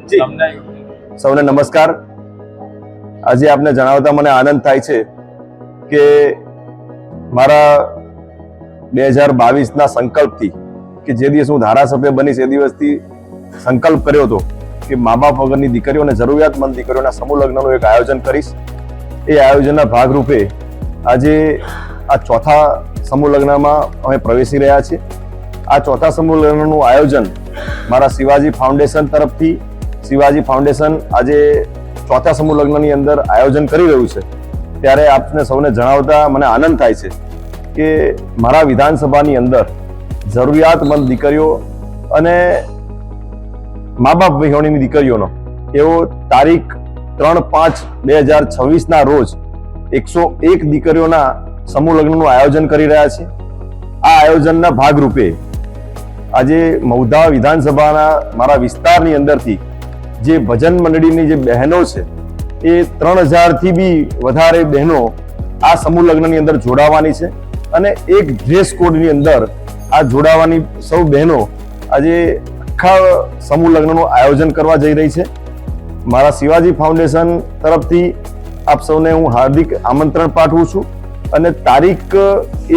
સૌને નમસ્કાર। આજે આપને જણાવતા મને આનંદ થાય છે કે મારા 2022ના સંકલ્પથી કે જે દિવસ હું ધારાસભ્ય બનીશ એ દિવસથી સંકલ્પ કર્યો હતો કે મા બાપ વગરની દીકરીઓ અને જરૂરિયાતમંદ દીકરીઓના સમૂહ લગ્નનું એક આયોજન કરીશ। એ આયોજનના ભાગરૂપે આજે આ ચોથા સમૂહ લગ્નમાં અમે પ્રવેશી રહ્યા છીએ। આ ચોથા સમૂહ લગ્નનું આયોજન મારા શિવાજી ફાઉન્ડેશન તરફથી શિવાજી ફાઉન્ડેશન આજે ચોથા સમૂહ લગ્નની અંદર આયોજન કરી રહ્યું છે। ત્યારે આપને સૌને જણાવતા મને આનંદ થાય છે કે મારા વિધાનસભાની અંદર જરૂરિયાતમંદ દીકરીઓ અને મા બાપ વિહોણીની દીકરીઓનો એવો તારીખ 3/5/2026ના રોજ 101 દીકરીઓના સમૂહ લગ્નનું આયોજન કરી રહ્યા છે। આ આયોજનના ભાગરૂપે આજે મૌધા વિધાનસભાના મારા વિસ્તારની અંદરથી જે ભજન મંડળીની જે બહેનો છે એ 3000થી બી વધારે બહેનો આ સમૂહ લગ્નની અંદર જોડાવાની છે અને એક ડ્રેસ કોડની અંદર આ જોડાવાની સૌ બહેનો આજે આખા સમૂહ લગ્નનું આયોજન કરવા જઈ રહી છે। મારા શિવાજી ફાઉન્ડેશન તરફથી આપ સૌને હું હાર્દિક આમંત્રણ પાઠવું છું અને તારીખ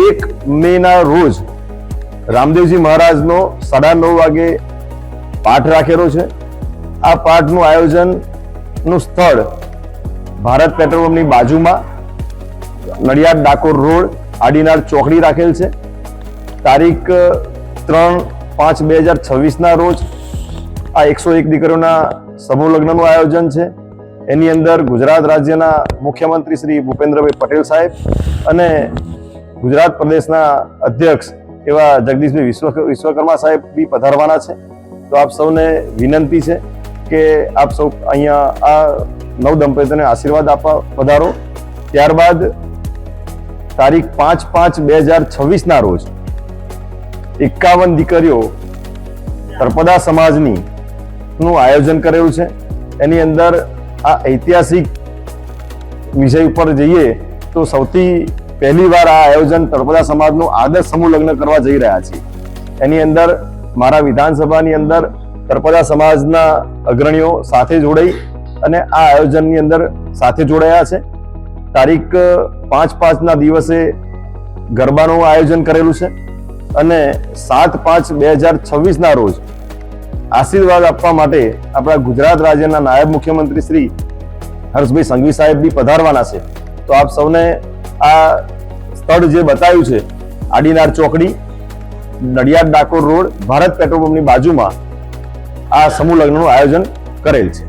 1 મેના રોજ રામદેવજી મહારાજનો 9:30 વાગે પાઠ રાખેલો છે। આ પાઠનું આયોજનનું સ્થળ ભારત પેટ્રોલ પંપની બાજુમાં નડિયાદ ડાકોર રોડ આડીનાર ચોકડી રાખેલ છે। તારીખ 3/5/2026ના રોજ આ 101 દીકરીઓના સમૂહ લગ્નનું આયોજન છે। એની અંદર ગુજરાત રાજ્યના મુખ્યમંત્રી શ્રી ભૂપેન્દ્રભાઈ પટેલ સાહેબ અને ગુજરાત પ્રદેશના અધ્યક્ષ એવા જગદીશભાઈ વિશ્વકર્મા સાહેબ બી પધારવાના છે। તો આપ સૌને વિનંતી છે કે આપ સૌ અહીંયા આ નવ દંપતીને આશીર્વાદ આપવા પધારો। ત્યારબાદ તારીખ 5/5/2026ના રોજ 51 દીકરીઓ તળપદા સમાજની નું આયોજન કરેલું છે। એની અંદર આ ઐતિહાસિક વિષય ઉપર જઈએ તો સૌથી પહેલી વાર આ આયોજન તળપદા સમાજનું આદર્શ સમૂહ લગ્ન કરવા જઈ રહ્યા છીએ। એની અંદર મારા વિધાનસભાની અંદર તળપદા સમાજના અગ્રણીઓ સાથે જોડાઈ અને આ આયોજનની અંદર સાથે જોડાયા છે। તારીખ 5/5ના દિવસે ગરબાનું આયોજન કરેલું છે અને 7/5/2026ના રોજ આશીર્વાદ આપવા માટે આપણા ગુજરાત રાજ્યના નાયબ મુખ્યમંત્રી શ્રી હર્ષભાઈ સંઘવી સાહેબ બી પધારવાના છે। તો આપ સૌને આ સ્થળ જે બતાવ્યું છે આડીનાર ચોકડી નડિયાદ ડાકોર રોડ ભારત પેટ્રોલ પંપની બાજુમાં આ સમૂહ લગ્નનું આયોજન કરેલ છે।